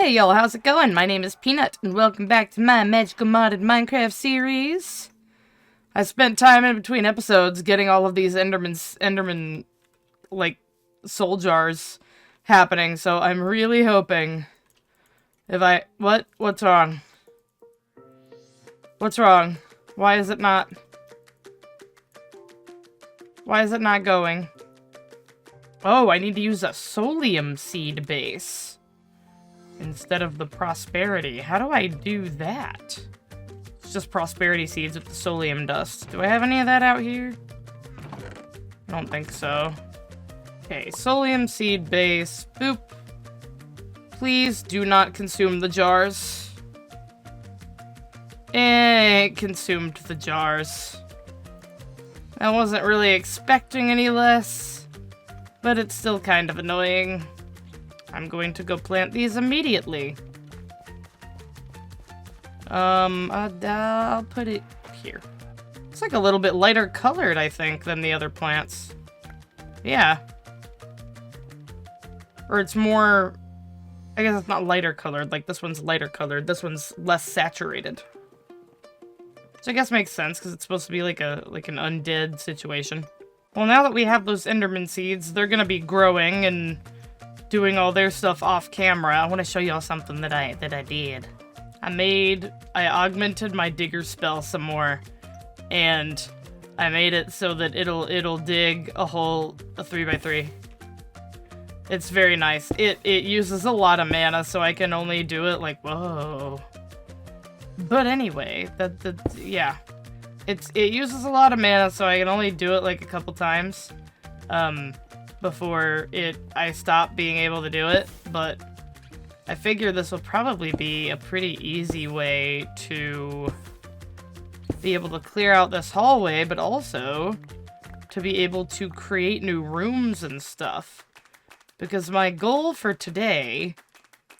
Hey y'all, how's it going? My name is Peanut, and welcome back to my magical modded Minecraft series. I spent time in between episodes getting all of these Enderman, like, soul jars happening, so I'm really hoping what's wrong? What's wrong? Why is it not going? Oh, I need to use a solium seed base instead of the prosperity. How do I do that? It's just prosperity seeds with the solium dust. Do I have any of that out here? I don't think so. Okay, solium seed base. Boop. Please do not consume the jars. It consumed the jars. I wasn't really expecting any less, but it's still kind of annoying. I'm going to go plant these immediately. I'll put it here. It's like a little bit lighter colored, I think, than the other plants. Yeah. Or it's more... I guess it's not lighter colored, like this one's lighter colored, this one's less saturated. Which I guess makes sense, because it's supposed to be like an undead situation. Well, now that we have those Enderman seeds, they're gonna be growing and doing all their stuff off camera. I want to show y'all something that I did. I augmented my digger spell some more, and I made it so that it'll dig a 3x3. It's very nice. It uses a lot of mana, so I can only do it like, whoa. But anyway, yeah. It uses a lot of mana, so I can only do it like a couple times. Before I stop being able to do it, but I figure this will probably be a pretty easy way to be able to clear out this hallway, but also to be able to create new rooms and stuff. Because my goal for today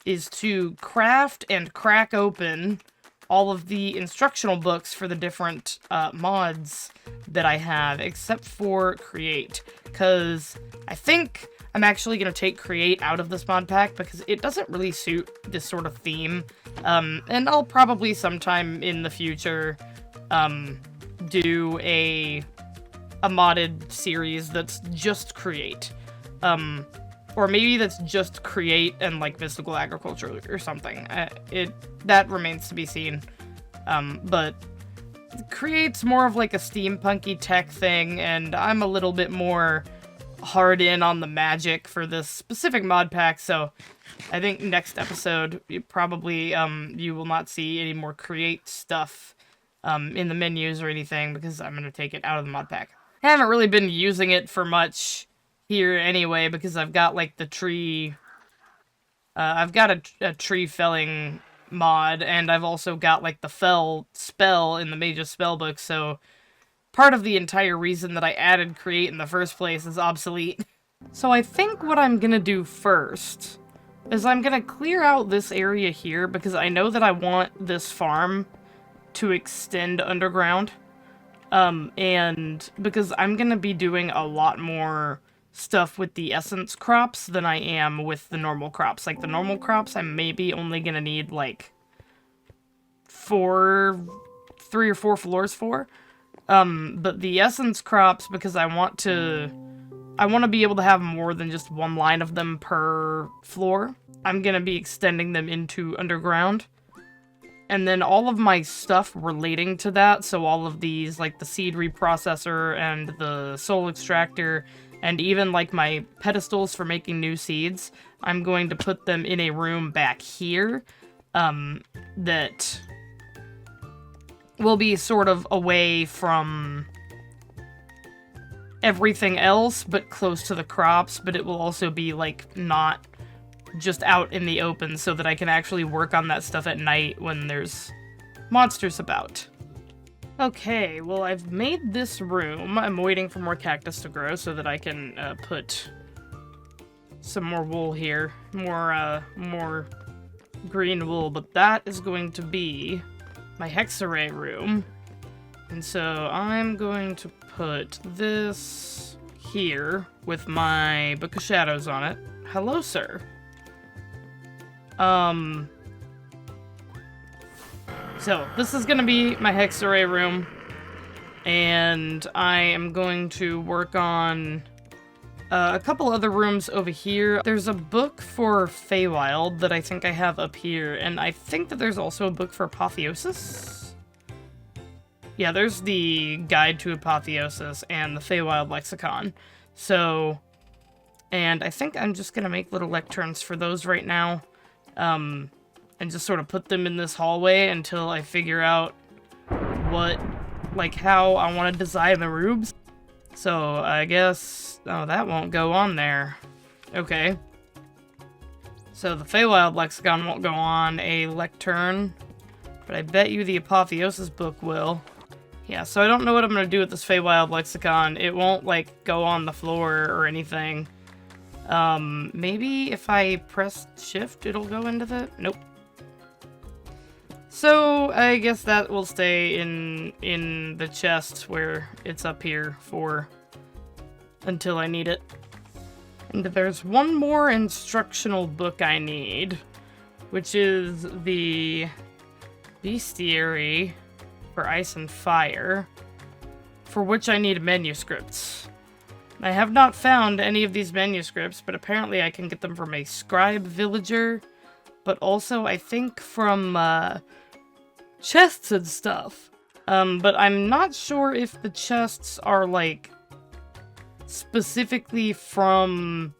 is to craft and crack open all of the instructional books for the different mods that I have, except for create, because I think I'm actually going to take create out of this mod pack because it doesn't really suit this sort of theme, and I'll probably sometime in the future do a modded series that's just create, or maybe that's just create and like mystical agriculture or something. That remains to be seen. But create's more of like a steampunky tech thing, and I'm a little bit more hard in on the magic for this specific mod pack, so I think next episode you will not see any more create stuff in the menus or anything, because I'm going to take it out of the mod pack. I haven't really been using it for much here anyway, because I've got like the tree... I've got a tree felling mod, and I've also got like the fell spell in the Mage's spellbook, so part of the entire reason that I added create in the first place is obsolete. So I think what I'm gonna do first is I'm gonna clear out this area here, because I know that I want this farm to extend underground, and because I'm gonna be doing a lot more stuff with the essence crops than I am with the normal crops. Like the normal crops, I'm maybe only gonna need like 3 or 4 floors for. But the essence crops, because I want to be able to have more than just one line of them per floor, I'm gonna be extending them into underground. And then all of my stuff relating to that, so all of these, like the seed reprocessor and the soul extractor, and even like my pedestals for making new seeds, I'm going to put them in a room back here, that will be sort of away from everything else, but close to the crops, but it will also be like not just out in the open, so that I can actually work on that stuff at night when there's monsters about. Okay, well, I've made this room. I'm waiting for more cactus to grow so that I can put some more wool here. More green wool, but that is going to be my hexarray room. And so I'm going to put this here with my Book of Shadows on it. Hello, sir. So, this is gonna be my hex array room, and I am going to work on a couple other rooms over here. There's a book for Feywild that I think I have up here, and I think that there's also a book for Apotheosis. Yeah, there's the Guide to Apotheosis and the Feywild Lexicon. So, and I think I'm just gonna make little lecterns for those right now, and just sort of put them in this hallway until I figure out what, like, how I want to design the rooms. So, I guess... oh, that won't go on there. Okay. So, the Feywild Lexicon won't go on a lectern, but I bet you the Apotheosis book will. Yeah, so I don't know what I'm going to do with this Feywild Lexicon. It won't, like, go on the floor or anything. Maybe if I press shift, it'll go into the... nope. So, I guess that will stay in the chest where it's up here for until I need it. And there's one more instructional book I need, which is the Bestiary for Ice and Fire, for which I need manuscripts. I have not found any of these manuscripts, but apparently I can get them from a scribe villager, but also I think from chests and stuff. But I'm not sure if the chests are, like, specifically from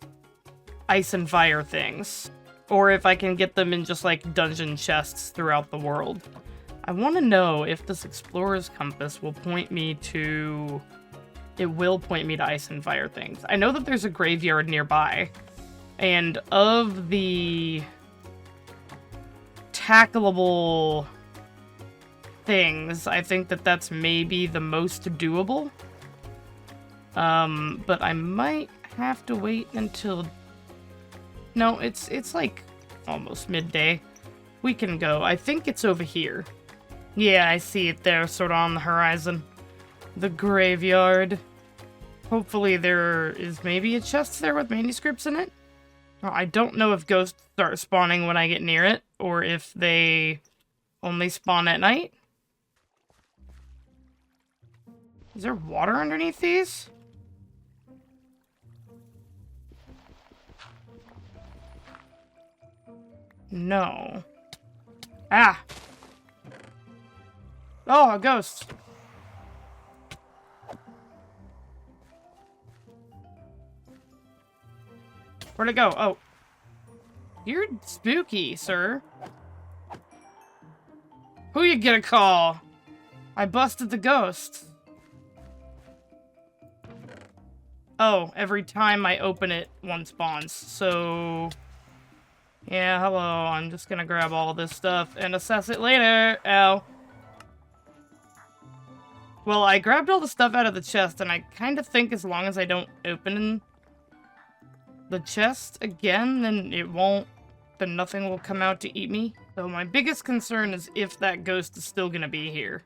Ice and Fire things, or if I can get them in just, like, dungeon chests throughout the world. I want to know if this Explorer's Compass will point me to... it will point me to Ice and Fire things. I know that there's a graveyard nearby, and of the tackleable things, I think that that's maybe the most doable. But I might have to wait until... no, it's like almost midday. We can go. I think it's over here. Yeah, I see it there, sort of on the horizon. The graveyard. Hopefully there is maybe a chest there with manuscripts in it. I don't know if ghosts start spawning when I get near it, or if they only spawn at night. Is there water underneath these? No. Ah! Oh, a ghost! Where'd it go? Oh. You're spooky, sir. Who you gonna call? I busted the ghost. Oh, every time I open it, one spawns. So... yeah, hello. I'm just gonna grab all this stuff and assess it later. Ow. Well, I grabbed all the stuff out of the chest, and I kind of think as long as I don't open the chest again, then it won't... then nothing will come out to eat me. So my biggest concern is if that ghost is still gonna be here.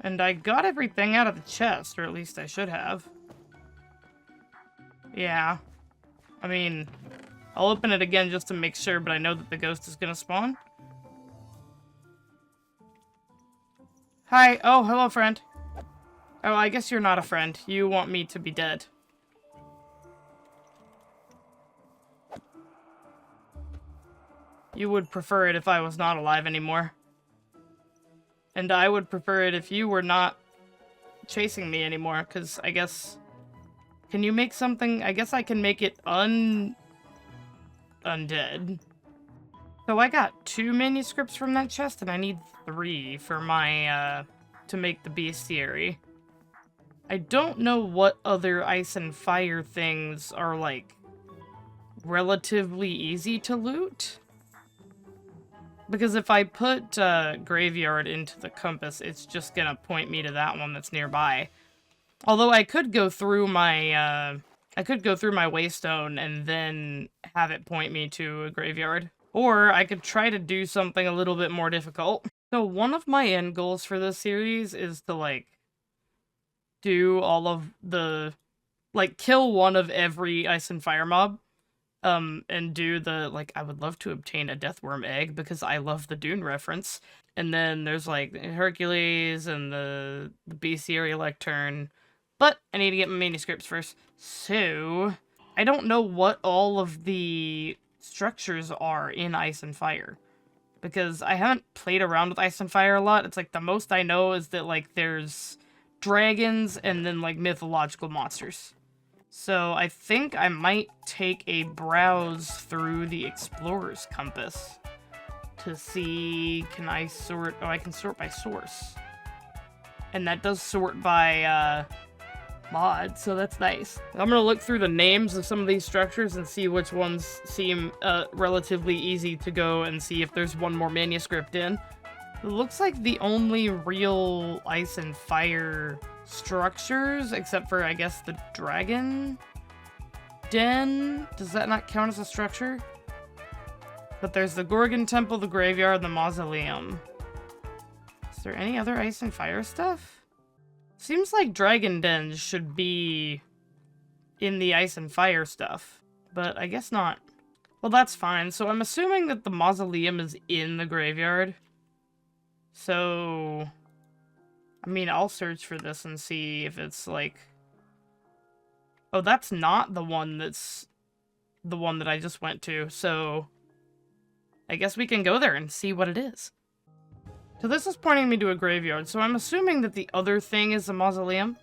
And I got everything out of the chest, or at least I should have. Yeah. I mean, I'll open it again just to make sure, but I know that the ghost is gonna spawn. Hi. Oh, hello, friend. Oh, I guess you're not a friend. You want me to be dead. You would prefer it if I was not alive anymore. And I would prefer it if you were not chasing me anymore, because I guess... can you make something? I guess I can make it undead. So I got 2 manuscripts from that chest, and I need 3 for my, to make the Bestiary. I don't know what other Ice and Fire things are, like, relatively easy to loot. Because if I put, Graveyard into the compass, it's just gonna point me to that one that's nearby. Although I could go through my, Waystone and then have it point me to a graveyard. Or I could try to do something a little bit more difficult. So one of my end goals for this series is to, like, do all of the... like, kill one of every Ice and Fire mob. and do the, like, I would love to obtain a deathworm egg because I love the Dune reference. And then there's, like, Hercules and the Bestiary lectern. But I need to get my manuscripts first. So, I don't know what all of the structures are in Ice and Fire. Because I haven't played around with Ice and Fire a lot. It's like the most I know is that, like, there's dragons and then, like, mythological monsters. So I think I might take a browse through the Explorer's Compass to see, can I sort, oh, I can sort by source. And that does sort by, mod, so that's nice. I'm gonna look through the names of some of these structures and see which ones seem, relatively easy to go and see if there's one more manuscript in. It looks like the only real Ice and Fire structures, except for, I guess, the dragon den. Does that not count as a structure? But there's the Gorgon Temple, the graveyard, and the mausoleum. Is there any other Ice and Fire stuff? Seems like dragon dens should be in the Ice and Fire stuff, but I guess not. Well, that's fine. So I'm assuming that the mausoleum is in the graveyard. So, I mean, I'll search for this and see if it's like... Oh, that's not the one that's the one that I just went to, so I guess we can go there and see what it is. So this is pointing me to a graveyard, so I'm assuming that the other thing is a mausoleum.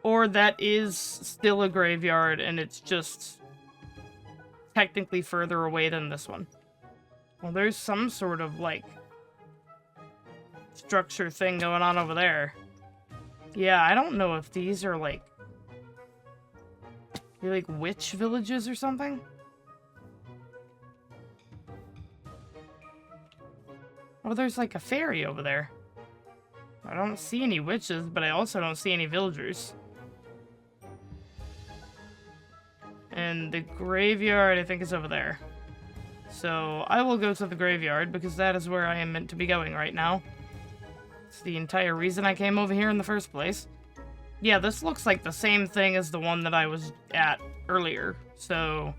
Or that is still a graveyard and it's just technically further away than this one. Well, there's some sort of, like, structure thing going on over there. Yeah, I don't know if these are, like, they're like witch villages or something? Oh, there's like a fairy over there. I don't see any witches, but I also don't see any villagers. And the graveyard, I think, is over there. So I will go to the graveyard because that is where I am meant to be going right now. It's the entire reason I came over here in the first place. Yeah, this looks like the same thing as the one that I was at earlier, so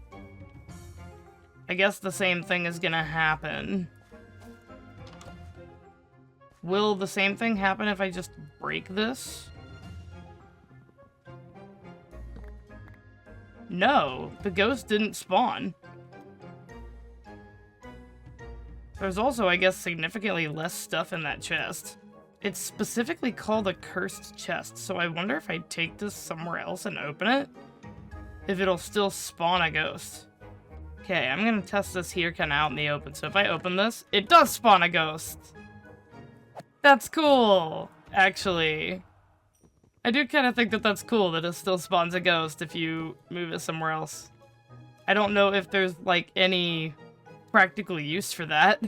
I guess the same thing is gonna happen. Will the same thing happen if I just break this? No, the ghost didn't spawn. There's also, I guess, significantly less stuff in that chest. It's specifically called a cursed chest, so I wonder if I take this somewhere else and open it, if it'll still spawn a ghost. Okay, I'm gonna test this here kind of out in the open, so if I open this, it does spawn a ghost! That's cool, actually. I do kind of think that that's cool that it still spawns a ghost if you move it somewhere else. I don't know if there's, like, any practical use for that.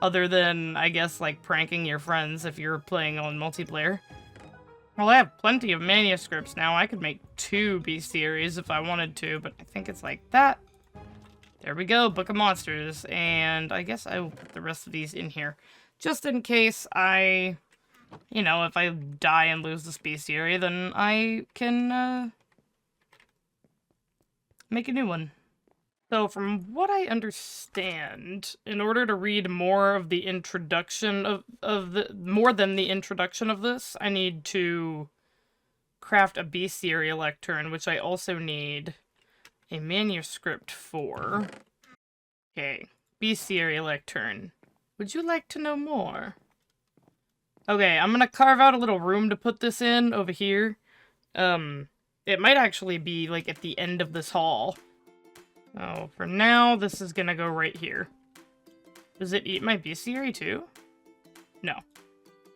Other than, I guess, like, pranking your friends if you're playing on multiplayer. Well, I have plenty of manuscripts now. I could make 2 bestiaries if I wanted to, but I think it's like that. There we go, Book of Monsters. And I guess I will put the rest of these in here. Just in case I, you know, if I die and lose this bestiary, then I can, make a new one. So, from what I understand, in order to read more of the introduction more than the introduction of this, I need to craft a bestiary lectern, which I also need a manuscript for. Okay, bestiary lectern. Would you like to know more? Okay, I'm gonna carve out a little room to put this in over here. It might actually be, like, at the end of this hall. Oh, for now, this is gonna go right here. Does it eat my bestiary too? No.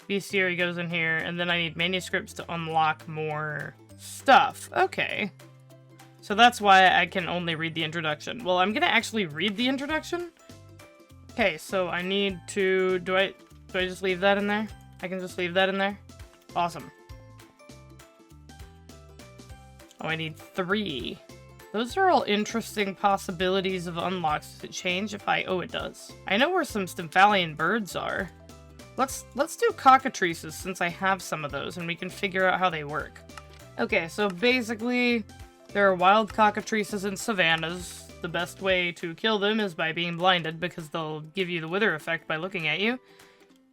Bestiary goes in here, and then I need manuscripts to unlock more stuff. Okay. So that's why I can only read the introduction. Well, I'm gonna actually read the introduction. Okay, so I need to... Do I just leave that in there? I can just leave that in there? Awesome. Oh, I need 3. Those are all interesting possibilities of unlocks. Does it change if I... Oh, it does. I know where some Stymphalian birds are. Let's do cockatrices since I have some of those and we can figure out how they work. Okay, so basically, There are wild cockatrices in savannas. The best way to kill them is by being blinded, because they'll give you the wither effect by looking at you.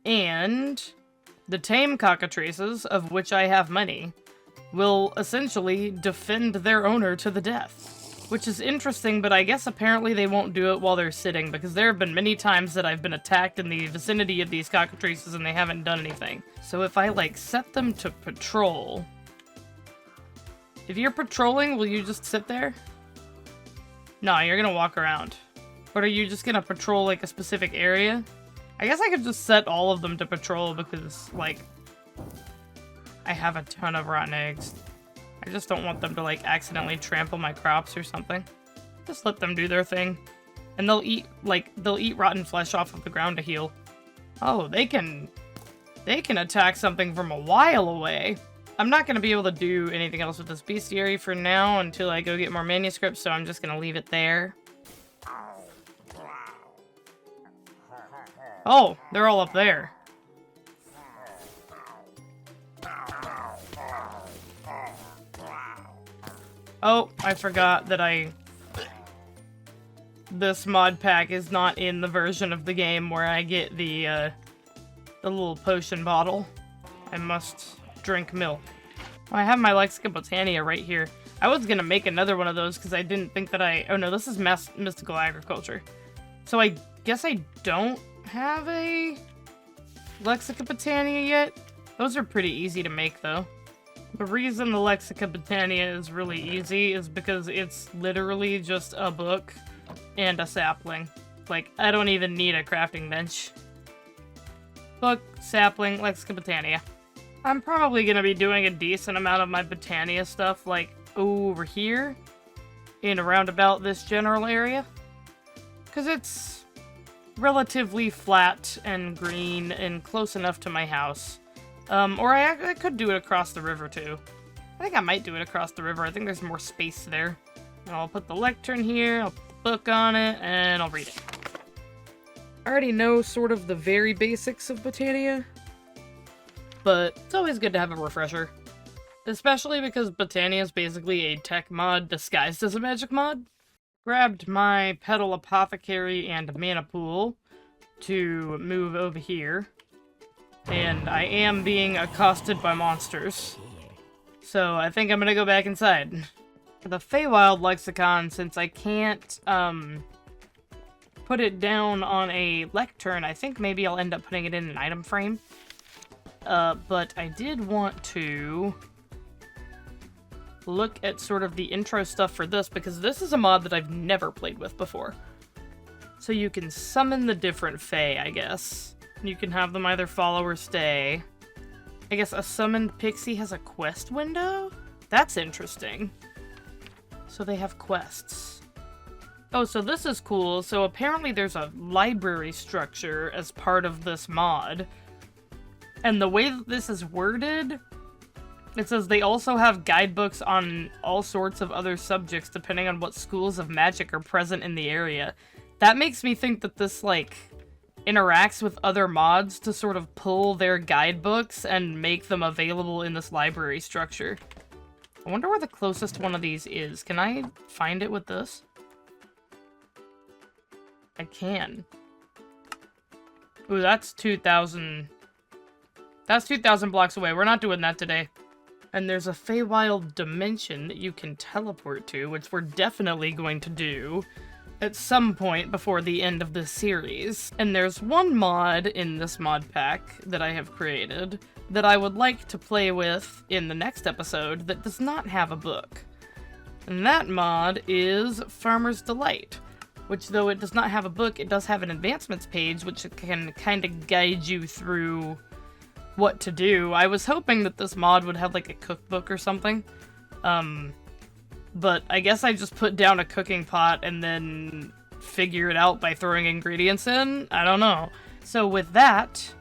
And the tame cockatrices, of which I have many, will essentially defend their owner to the death. Which is interesting, but I guess apparently they won't do it while they're sitting, because there have been many times that I've been attacked in the vicinity of these cockatrices and they haven't done anything. So if I, like, set them to patrol... If you're patrolling, will you just sit there? No, you're gonna walk around. But are you just gonna patrol, like, a specific area? I guess I could just set all of them to patrol because, like, I have a ton of rotten eggs. I just don't want them to, like, accidentally trample my crops or something. Just let them do their thing. And they'll eat rotten flesh off of the ground to heal. Oh, they can attack something from a while away. I'm not gonna be able to do anything else with this bestiary for now until I go get more manuscripts, so I'm just gonna leave it there. Oh, they're all up there. Oh, I forgot that this mod pack is not in the version of the game where I get the little potion bottle. I must drink milk. Well, I have my Lexica Botania right here. I was gonna make another one of those because I didn't think that oh no, this is mystical agriculture. So I guess I don't have a Lexica Botania yet. Those are pretty easy to make though. The reason the Lexica Botania is really easy is because it's literally just a book and a sapling. Like, I don't even need a crafting bench. Book, sapling, Lexica Botania. I'm probably gonna be doing a decent amount of my Botania stuff, like, over here, in around about this general area. Because it's relatively flat and green and close enough to my house. Or I could do it across the river, too. I think I might do it across the river. I think there's more space there. And I'll put the lectern here, I'll put the book on it, and I'll read it. I already know sort of the very basics of Botania, but it's always good to have a refresher. Especially because Botania is basically a tech mod disguised as a magic mod. Grabbed my Petal Apothecary and Mana Pool to move over here. And I am being accosted by monsters. So I think I'm gonna go back inside. For the Feywild lexicon, since I can't put it down on a lectern, I think maybe I'll end up putting it in an item frame. But I did want to look at sort of the intro stuff for this, because this is a mod that I've never played with before. So you can summon the different Fey, I guess. You can have them either follow or stay. I guess a summoned pixie has a quest window? That's interesting. So they have quests. Oh, so this is cool. So apparently there's a library structure as part of this mod. And the way that this is worded, it says they also have guidebooks on all sorts of other subjects depending on what schools of magic are present in the area. That makes me think that this, like, interacts with other mods to sort of pull their guidebooks and make them available in this library structure. I wonder where the closest one of these is. Can I find it with this? I can. Ooh, that's 2,000. That's 2,000 blocks away. We're not doing that today. And there's a Feywild dimension that you can teleport to, which we're definitely going to do at some point before the end of this series. And there's one mod in this mod pack that I have created that I would like to play with in the next episode that does not have a book. And that mod is Farmer's Delight, which, though it does not have a book, it does have an advancements page which can kind of guide you through what to do. I was hoping that this mod would have like a cookbook or something. But I guess I just put down a cooking pot and then figure it out by throwing ingredients in? I don't know. So with that,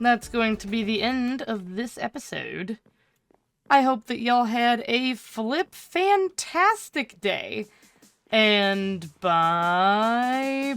that's going to be the end of this episode. I hope that y'all had a fantastic day. And bye-bye.